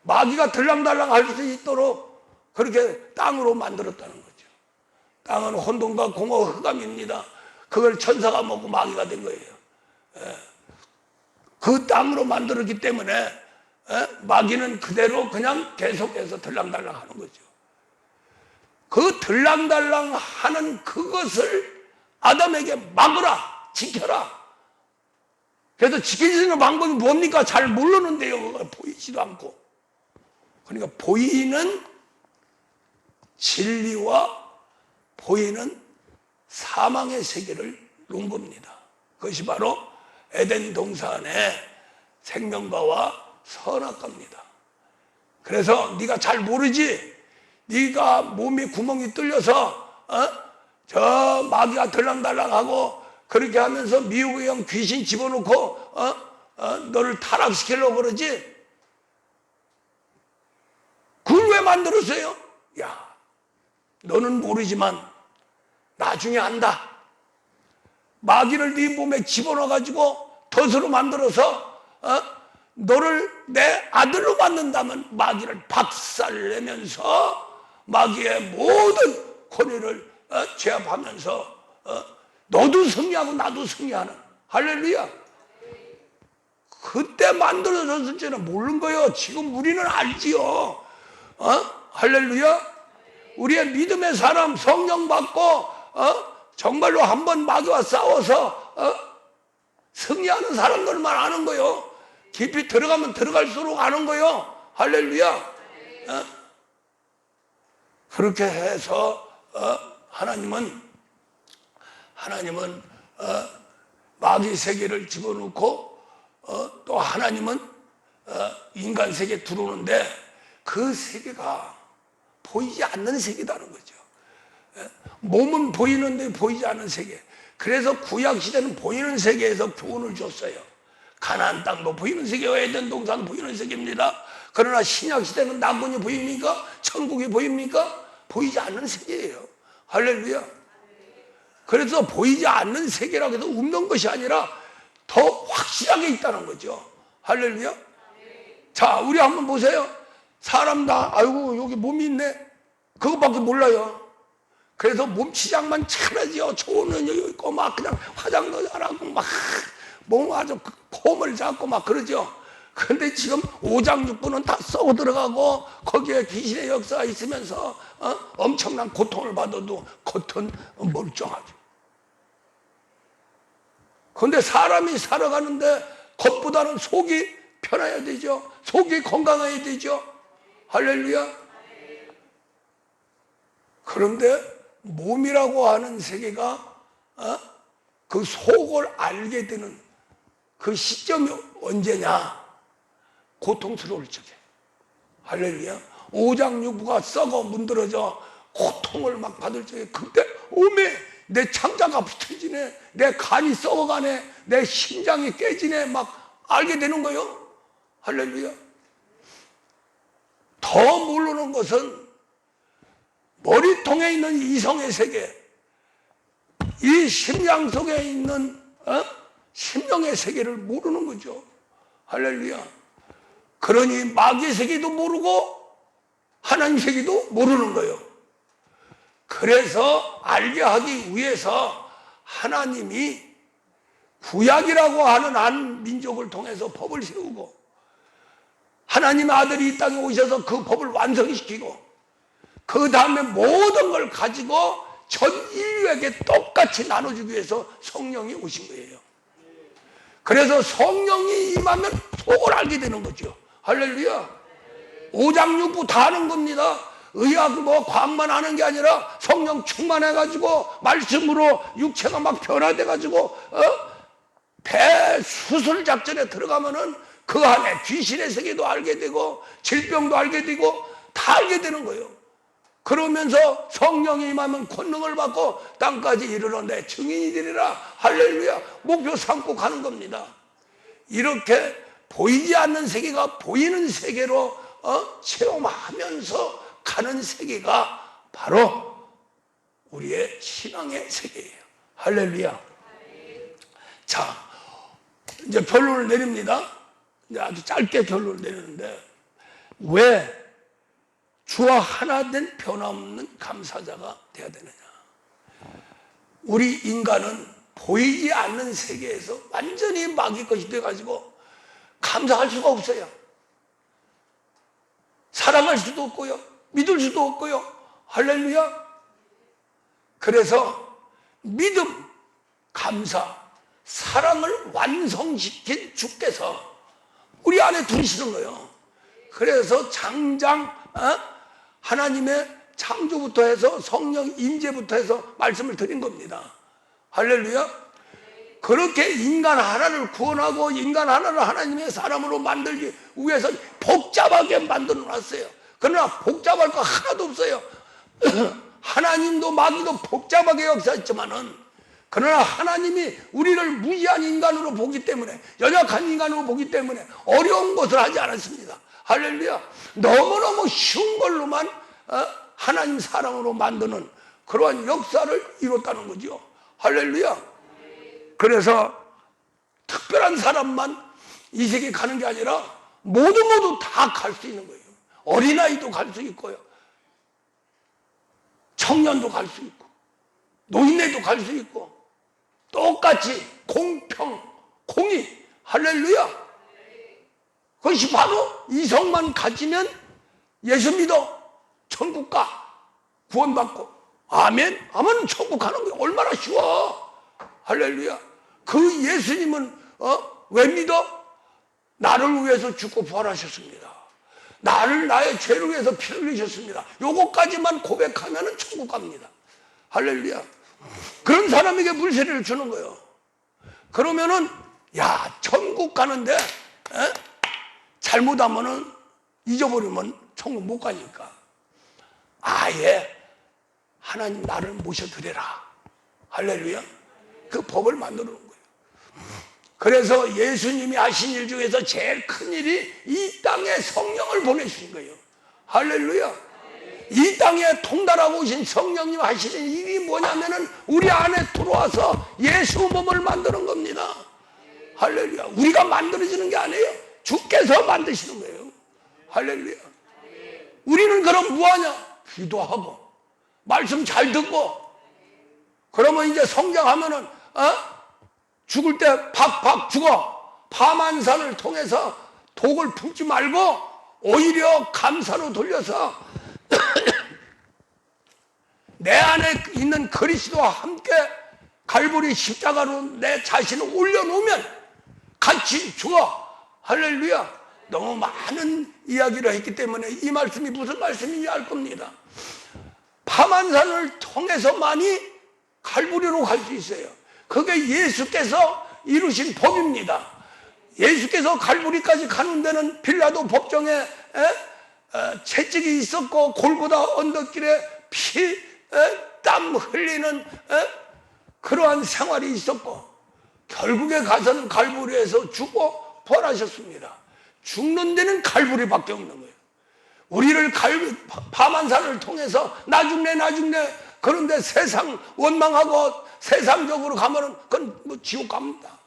마귀가 들랑달랑 할 수 있도록 그렇게 땅으로 만들었다는 거죠. 땅은 혼돈과 공허 흑암입니다. 그걸 천사가 먹고 마귀가 된 거예요. 그 땅으로 만들었기 때문에 마귀는 그대로 그냥 계속해서 들랑달랑 하는 거죠. 그 들랑달랑 하는 그것을 아담에게 막으라, 지켜라. 그래서 지켜지는 방법이 뭡니까? 잘 모르는데요. 그걸 보이지도 않고. 그러니까 보이는 진리와 보이는 사망의 세계를 놓은 겁니다. 그것이 바로 에덴 동산의 생명과와 선악과입니다. 그래서 네가 잘 모르지? 네가 몸에 구멍이 뚫려서 저 마귀가 들랑달랑하고 그렇게 하면서 미혹의 영 귀신 집어넣고 너를 타락시키려고 그러지? 그걸 왜 만들었어요? 야, 너는 모르지만 나중에 안다. 마귀를 네 몸에 집어넣어가지고 덫으로 만들어서 너를 내 아들로 만든다면 마귀를 박살내면서 마귀의 모든 권위를 제압하면서 너도 승리하고 나도 승리하는, 할렐루야. 그때 만들어졌을 때는 모르는 거예요. 지금 우리는 알지요. 할렐루야. 우리의 믿음의 사람 성령 받고 정말로 한번 마귀와 싸워서 승리하는 사람들만 아는 거예요. 깊이 들어가면 들어갈수록 아는 거예요. 할렐루야. 그렇게 해서 하나님은 마귀 세계를 집어넣고 또 하나님은 인간 세계에 들어오는데 그 세계가 보이지 않는 세계라는 거죠. 몸은 보이는데 보이지 않는 세계. 그래서 구약 시대는 보이는 세계에서 교훈을 줬어요. 가나안 땅도 보이는 세계와 에덴 동산 보이는 세계입니다. 그러나 신약 시대는 남군이 보입니까? 천국이 보입니까? 보이지 않는 세계예요. 할렐루야. 그래서 보이지 않는 세계라고 해서 없는 것이 아니라 더 확실하게 있다는 거죠. 할렐루야. 자, 우리 한번 보세요. 사람 다 아이고 여기 몸이 있네. 그것밖에 몰라요. 그래서 몸 치장만 잘하지요. 좋은 여기 있고 막 그냥 화장도 잘하고 막 몸 아주 폼을 잡고 막 그러죠. 그런데 지금 오장육부는 다 썩어 들어가고 거기에 귀신의 역사가 있으면서 엄청난 고통을 받아도 겉은 멀쩡하죠. 그런데 사람이 살아가는데 겉보다는 속이 편해야 되죠. 속이 건강해야 되죠. 할렐루야. 그런데 몸이라고 하는 세계가 그 속을 알게 되는 그 시점이 언제냐? 고통스러울 적에. 할렐루야. 오장육부가 썩어 문드러져 고통을 막 받을 적에, 그때 오메 내 창자가 비틀지네, 내 간이 썩어가네, 내 심장이 깨지네, 막 알게 되는 거요. 할렐루야. 더 모르는 것은 머리통에 있는 이성의 세계, 이 심장 속에 있는 심령의 세계를 모르는 거죠. 할렐루야. 그러니 마귀의 세계도 모르고 하나님 세계도 모르는 거예요. 그래서 알게 하기 위해서 하나님이 구약이라고 하는 한 민족을 통해서 법을 세우고, 하나님의 아들이 이 땅에 오셔서 그 법을 완성시키고, 그 다음에 모든 걸 가지고 전 인류에게 똑같이 나눠주기 위해서 성령이 오신 거예요. 그래서 성령이 임하면 속을 알게 되는 거죠. 할렐루야. 오장육부 다 하는 겁니다. 의학 과학만 하는 게 아니라 성령 충만해가지고 말씀으로 육체가 막 변화돼가지고 배 수술 작전에 들어가면은 그 안에 귀신의 세계도 알게 되고 질병도 알게 되고 다 알게 되는 거예요. 그러면서 성령이 임하면 권능을 받고 땅까지 이르러 내 증인이 되리라. 할렐루야. 목표 삼고 가는 겁니다. 이렇게 보이지 않는 세계가 보이는 세계로 체험하면서 가는 세계가 바로 우리의 신앙의 세계예요. 할렐루야. 자, 이제 결론을 내립니다. 이제 아주 짧게 결론을 내리는데, 왜 주와 하나 된 변함없는 감사자가 되어야 되느냐? 우리 인간은 보이지 않는 세계에서 완전히 마귀 것이 돼가지고 감사할 수가 없어요. 사랑할 수도 없고요, 믿을 수도 없고요. 할렐루야. 그래서 믿음, 감사, 사랑을 완성시킨 주께서 우리 안에 두시는 거예요. 그래서 장장 하나님의 창조부터 해서 성령 임재부터 해서 말씀을 드린 겁니다. 할렐루야. 그렇게 인간 하나를 구원하고 인간 하나를 하나님의 사람으로 만들기 위해서 복잡하게 만들어 놨어요. 그러나 복잡할 거 하나도 없어요. 하나님도 마귀도 복잡하게 역사했지만은, 그러나 하나님이 우리를 무지한 인간으로 보기 때문에, 연약한 인간으로 보기 때문에 어려운 것을 하지 않았습니다. 할렐루야. 너무너무 쉬운 걸로만 하나님 사랑으로 만드는 그러한 역사를 이뤘다는 거죠. 할렐루야. 그래서 특별한 사람만 이 세계 가는 게 아니라 모두 다 갈 수 있는 거예요. 어린아이도 갈 수 있고요, 청년도 갈 수 있고, 노인네도 갈 수 있고, 똑같이 공평, 공의. 할렐루야. 그것이 바로 이성만 가지면 예수 믿어 천국 가, 구원받고, 아멘 하면 천국 가는 거예요. 얼마나 쉬워. 할렐루야. 그 예수님은 왜 믿어? 나를 위해서 죽고 부활하셨습니다. 나를 나의 죄를 위해서 피를 흘리셨습니다. 요거까지만 고백하면 천국 갑니다. 할렐루야. 그런 사람에게 물세례를 주는 거예요. 그러면은 야, 천국 가는데 잘못하면은, 잊어버리면 천국 못 가니까 아예 하나님 나를 모셔드려라. 할렐루야. 그 법을 만들어 놓은 거예요. 그래서 예수님이 하신 일 중에서 제일 큰 일이 이 땅에 성령을 보내신 거예요. 할렐루야. 이 땅에 통달하고 오신 성령님 하시는 일이 뭐냐면은 우리 안에 들어와서 예수 몸을 만드는 겁니다. 할렐루야. 우리가 만들어지는 게 아니에요. 주께서 만드시는 거예요. 할렐루야. 우리는 그럼 뭐하냐? 기도하고 말씀 잘 듣고, 그러면 이제 성장하면은 죽을 때 팍팍 죽어. 파만산을 통해서 독을 품지 말고 오히려 감사로 돌려서 내 안에 있는 그리스도와 함께 갈보리 십자가로 내 자신을 올려놓으면 같이 죽어. 할렐루야. 너무 많은 이야기를 했기 때문에 이 말씀이 무슨 말씀인지 알 겁니다. 파만산을 통해서만이 갈보리로 갈 수 있어요. 그게 예수께서 이루신 법입니다. 예수께서 갈보리까지 가는 데는 빌라도 법정에 채찍이 있었고 골고다 언덕길에 피, 땀 흘리는 그러한 생활이 있었고 결국에 가서는 갈보리에서 죽고 부활하셨습니다. 죽는 데는 갈보리밖에 없는 거예요. 우리를 파만산을 통해서 나 죽네 그런데 세상 원망하고 세상적으로 가면은 그건 뭐 지옥 갑니다.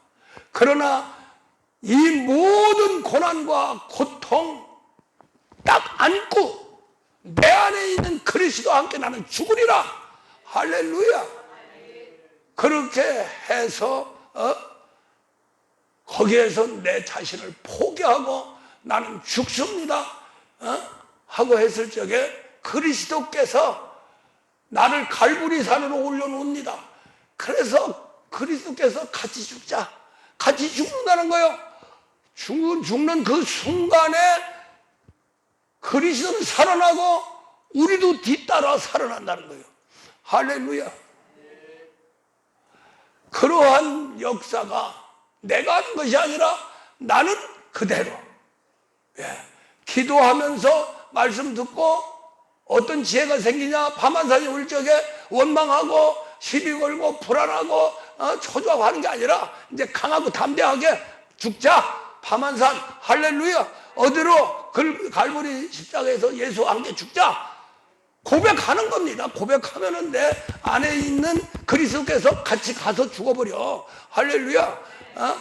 그러나 이 모든 고난과 고통 딱 안고 내 안에 있는 그리스도와 함께 나는 죽으리라. 할렐루야. 그렇게 해서 거기에서 내 자신을 포기하고 나는 죽습니다 하고 했을 적에 그리스도께서 나를 갈보리산으로 올려놓습니다. 그래서 그리스도께서 같이 죽자, 같이 죽는다는 거예요. 죽는 그 순간에 그리스도는 살아나고 우리도 뒤따라 살아난다는 거예요. 할렐루야. 그러한 역사가 내가 하는 것이 아니라 나는 그대로 기도하면서 말씀 듣고 어떤 지혜가 생기냐, 파만산이 올 적에 원망하고 시비 걸고 불안하고 초조하고 게 아니라 이제 강하고 담대하게 죽자. 파만산 할렐루야. 어디로? 갈보리 십자가에서 예수와 함께 죽자. 고백하는 겁니다. 고백하면은 내 안에 있는 그리스도께서 같이 가서 죽어버려. 할렐루야.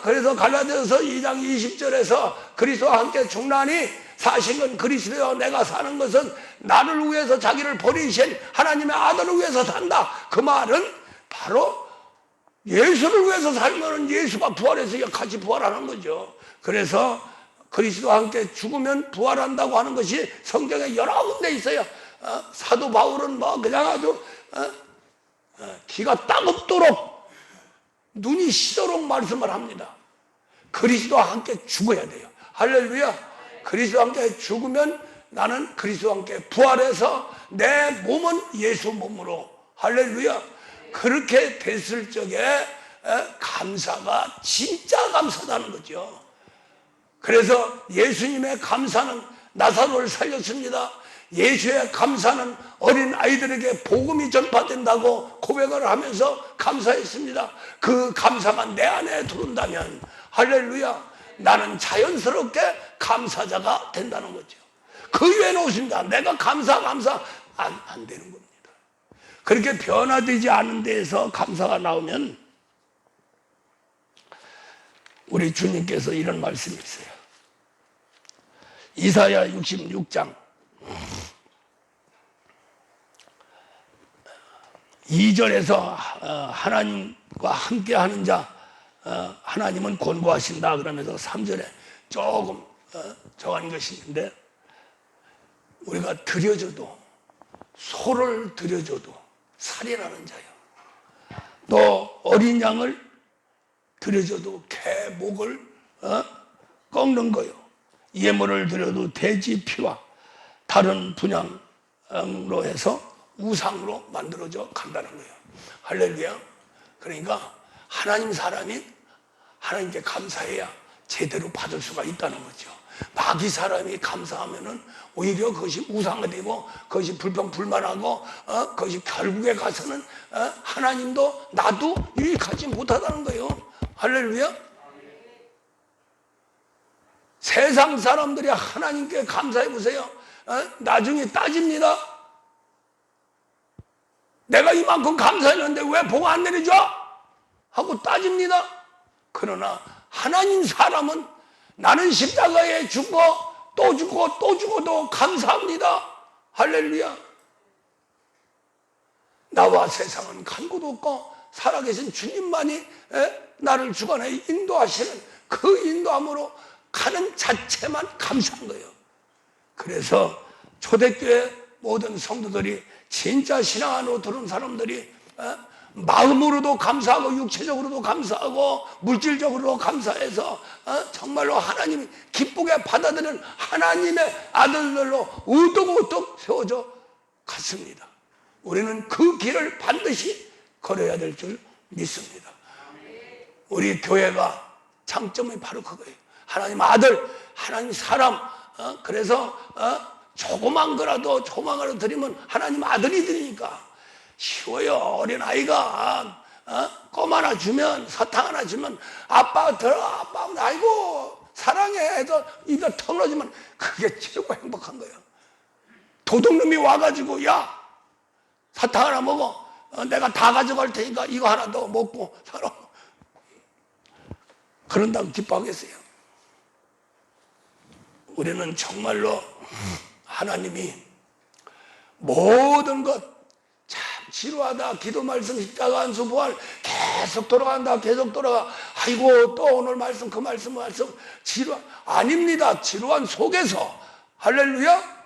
그래서 갈라디아서 2장 20절에서 그리스도와 함께 죽나니 사실은 그리스도여 내가 사는 것은 나를 위해서 자기를 버리신 하나님의 아들을 위해서 산다. 그 말은 바로 예수를 위해서 살면 예수가 부활해서 같이 부활하는 거죠. 그래서 그리스도와 함께 죽으면 부활한다고 하는 것이 성경에 여러 군데 있어요. 사도 바울은 뭐 그냥 아주 기가 따갑도록 눈이 시도록 말씀을 합니다. 그리스도와 함께 죽어야 돼요. 할렐루야. 그리스도와 함께 죽으면 나는 그리스도와 함께 부활해서 내 몸은 예수 몸으로. 할렐루야. 그렇게 됐을 적에 감사가 진짜 감사다는 거죠. 그래서 예수님의 감사는 나사로를 살렸습니다. 예수의 감사는 어린 아이들에게 복음이 전파된다고 고백을 하면서 감사했습니다. 그 감사가 내 안에 들어온다면 할렐루야. 나는 자연스럽게 감사자가 된다는 거죠. 그 외에는 없습니다. 내가 감사 안 되는 겁니다. 그렇게 변화되지 않은 데에서 감사가 나오면 우리 주님께서 이런 말씀이 있어요. 이사야 66장 2절에서 하나님과 함께하는 자 하나님은 권고하신다 그러면서 3절에 조금 정한 것이 있는데 우리가 드려줘도 소를 드려줘도 살인하는 자요. 또 어린 양을 드려줘도 개 목을 꺾는 거요. 예물을 드려도 돼지 피와 다른 분양으로 해서 우상으로 만들어져 간다는 거예요. 할렐루야. 그러니까 하나님 사람이 하나님께 감사해야 제대로 받을 수가 있다는 거죠. 마귀 사람이 감사하면은 오히려 그것이 우상이 되고 그것이 불평불만하고 그것이 결국에 가서는 하나님도 나도 유익하지 못하다는 거예요. 할렐루야. 세상 사람들이 하나님께 감사해 보세요. 나중에 따집니다. 내가 이만큼 감사했는데 왜 복 안 내려줘? 하고 따집니다. 그러나 하나님 사람은 나는 십자가에 죽고 또 죽고 또 죽어도 감사합니다. 할렐루야. 나와 세상은 간 곳 없고 살아계신 주님만이 나를 주관해 인도하시는 그 인도함으로 가는 자체만 감사한 거예요. 그래서 초대교회 모든 성도들이 진짜 신앙 안으로 들은 사람들이 마음으로도 감사하고 육체적으로도 감사하고 물질적으로도 감사해서 정말로 하나님이 기쁘게 받아들이는 하나님의 아들들로 우뚝우뚝 세워져 갔습니다. 우리는 그 길을 반드시 걸어야 될 줄 믿습니다. 우리 교회가 장점이 바로 그거예요. 하나님 아들, 하나님 사람. 그래서 조그만 거라도 드리면 하나님 아들이 드리니까 쉬워요. 어린아이가 껌 하나 주면, 사탕 하나 주면 아빠 들어, 아빠 아이고 사랑해 해서 이거 털어주면 그게 최고 행복한 거예요. 도둑놈이 와가지고 야 사탕 하나 먹어, 내가 다 가져갈 테니까 이거 하나 더 먹고 살아, 그런다고 기뻐하겠어요? 우리는 정말로 하나님이 모든 것 참 지루하다, 기도 말씀 십자가 안수 부활 계속 돌아간다, 계속 돌아가, 아이고 또 오늘 말씀 그 말씀 지루, 아닙니다. 지루한 속에서, 할렐루야,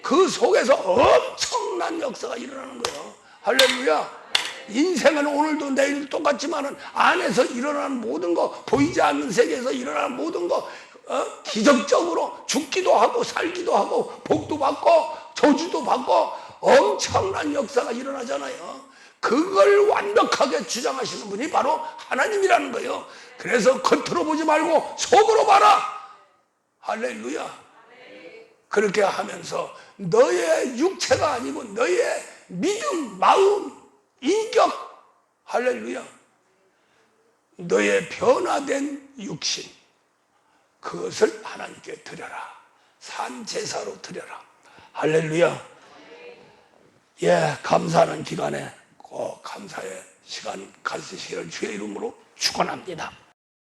그 속에서 엄청난 역사가 일어나는 거예요. 할렐루야. 인생은 오늘도 내일도 똑같지만은 안에서 일어나는 모든 거, 보이지 않는 세계에서 일어나는 모든 거, 기적적으로 죽기도 하고 살기도 하고 복도 받고 저주도 받고 엄청난 역사가 일어나잖아요. 그걸 완벽하게 주장하시는 분이 바로 하나님이라는 거예요. 그래서 겉으로 보지 말고 속으로 봐라. 할렐루야. 그렇게 하면서 너의 육체가 아니고 너의 믿음, 마음, 인격, 할렐루야, 너의 변화된 육신, 그것을 하나님께 드려라. 산 제사로 드려라. 할렐루야. 예, 감사하는 기간에 꼭 감사의 시간 가지시기를 주의 이름으로 축원합니다.